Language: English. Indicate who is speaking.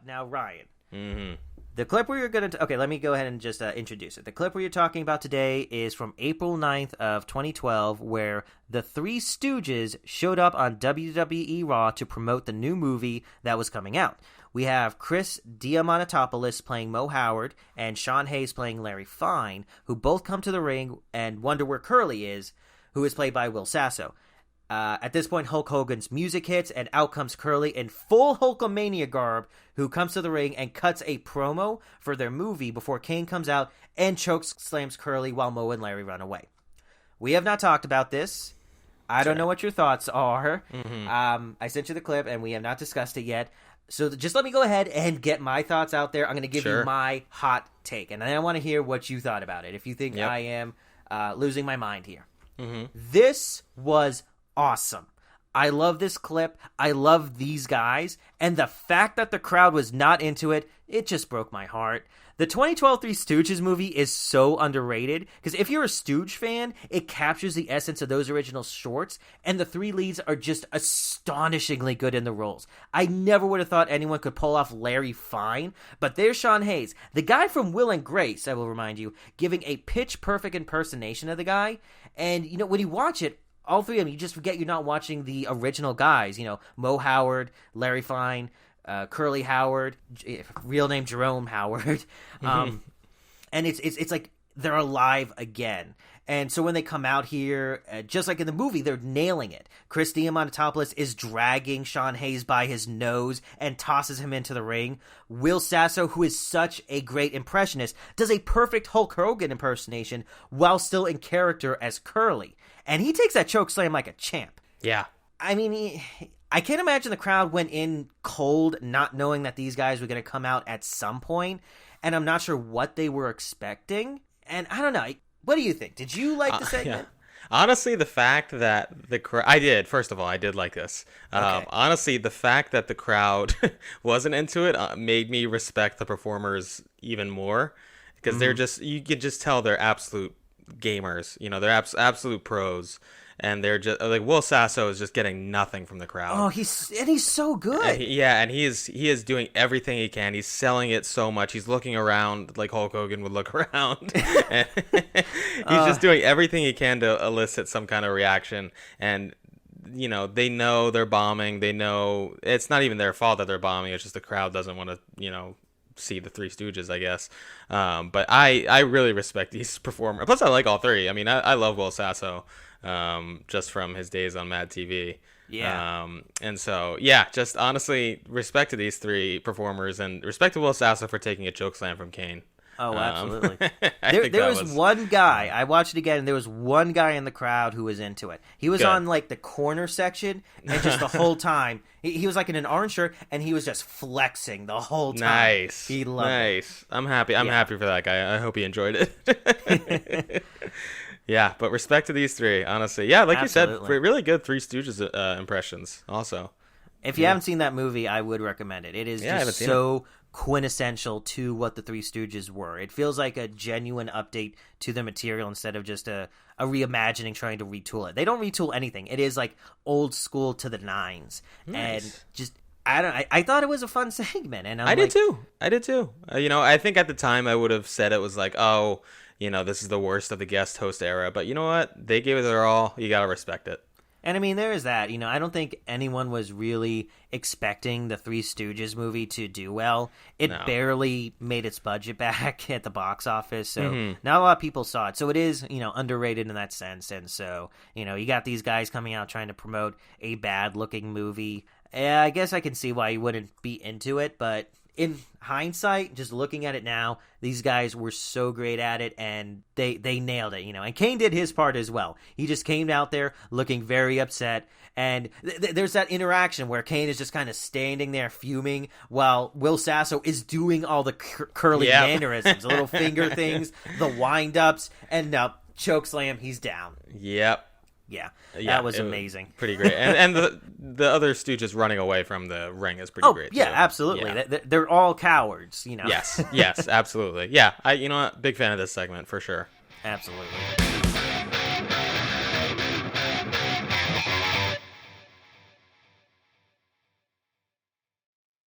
Speaker 1: Now, Ryan.
Speaker 2: Mm-hmm.
Speaker 1: The clip where you're going to... Okay, let me go ahead and just introduce it. The clip where you're talking about today is from April 9th of 2012, where the Three Stooges showed up on WWE Raw to promote the new movie that was coming out. We have Chris Diamantopoulos playing Mo Howard and Sean Hayes playing Larry Fine, who both come to the ring and wonder where Curly is, who is played by Will Sasso. At this point, Hulk Hogan's music hits, and out comes Curly in full Hulkamania garb, who comes to the ring and cuts a promo for their movie before Kane comes out and slams Curly while Mo and Larry run away. We have not talked about this. I don't know what your thoughts are.
Speaker 2: Mm-hmm.
Speaker 1: I sent you the clip, and we have not discussed it yet. So just let me go ahead and get my thoughts out there. I'm going to give you my hot take, and then I want to hear what you thought about it, if you think I am losing my mind here.
Speaker 2: Mm-hmm.
Speaker 1: This was awesome. I love this clip. I love these guys. And the fact that the crowd was not into it, it just broke my heart. The 2012 Three Stooges movie is so underrated because if you're a Stooge fan, it captures the essence of those original shorts, and the three leads are just astonishingly good in the roles. I never would have thought anyone could pull off Larry Fine, but there's Sean Hayes, the guy from Will and Grace, I will remind you, giving a pitch-perfect impersonation of the guy. And, you know, when you watch it, all three of them, you just forget you're not watching the original guys. You know, Mo Howard, Larry Fine, Curly Howard, real name Jerome Howard. And it's like they're alive again. And so when they come out here, just like in the movie, they're nailing it. Chris Diamantopoulos is dragging Sean Hayes by his nose and tosses him into the ring. Will Sasso, who is such a great impressionist, does a perfect Hulk Hogan impersonation while still in character as Curly. And he takes that choke slam like a champ.
Speaker 2: Yeah.
Speaker 1: I mean, I can't imagine the crowd went in cold, not knowing that these guys were going to come out at some point, and I'm not sure what they were expecting. And I don't know. What do you think? Did you like the segment?
Speaker 2: Yeah. Honestly, the fact that the crowd... I did. First of all, I did like this.
Speaker 1: Okay.
Speaker 2: Honestly, the fact that the crowd wasn't into it made me respect the performers even more, because they're just... You could just tell they're absolute gamers. You know, they're absolute pros. And they're just like Will Sasso is just getting nothing from the crowd.
Speaker 1: Oh, he's so good.
Speaker 2: And he is doing everything he can. He's selling it so much. He's looking around like Hulk Hogan would look around. And he's just doing everything he can to elicit some kind of reaction. And you know they're bombing. They know it's not even their fault that they're bombing. It's just the crowd doesn't want to see the Three Stooges, I guess. But I really respect these performers. Plus, I like all three. I mean, I love Will Sasso. Just from his days on Mad TV.
Speaker 1: Yeah.
Speaker 2: And so, yeah, just honestly, respect to these three performers and respect to Will Sasso for taking a choke slam from Kane.
Speaker 1: Oh, absolutely.
Speaker 2: There
Speaker 1: was one guy, I watched it again, and there was one guy in the crowd who was into it. He was on, like, the corner section, and just the whole time, he was, like, in an orange shirt, and he was just flexing the whole time.
Speaker 2: Nice.
Speaker 1: He loved it.
Speaker 2: I'm happy. I'm happy for that guy. I hope he enjoyed it. Yeah, but respect to these three, honestly. Yeah, like
Speaker 1: Absolutely.
Speaker 2: you said, really good Three Stooges impressions also.
Speaker 1: If you haven't seen that movie, I would recommend it. It is just so quintessential to what the Three Stooges were. It feels like a genuine update to the material instead of just a reimagining trying to retool it. They don't retool anything. It is like old school to the nines.
Speaker 2: Nice.
Speaker 1: And just... I thought it was a fun segment. And I
Speaker 2: did too. I think at the time I would have said it was like, oh... this is the worst of the guest host era. But you know what? They gave it their all. You got to respect it.
Speaker 1: And I mean, there is that. I don't think anyone was really expecting the Three Stooges movie to do well. It barely made its budget back at the box office. So not a lot of people saw it. So it is, underrated in that sense. And so, you got these guys coming out trying to promote a bad looking movie. I guess I can see why you wouldn't be into it, but in hindsight, just looking at it now, these guys were so great at it, and they nailed it, And Kane did his part as well. He just came out there looking very upset, and there's that interaction where Kane is just kind of standing there fuming while Will Sasso is doing all the curly mannerisms, the little finger things, the wind-ups, and choke slam, he's down.
Speaker 2: Yep.
Speaker 1: Yeah, that was amazing.
Speaker 2: Pretty great. And the other Stooges running away from the ring is pretty great, too.
Speaker 1: Yeah, absolutely. Yeah. They're all cowards,
Speaker 2: Yes, absolutely. Yeah, big fan of this segment, for sure.
Speaker 1: Absolutely.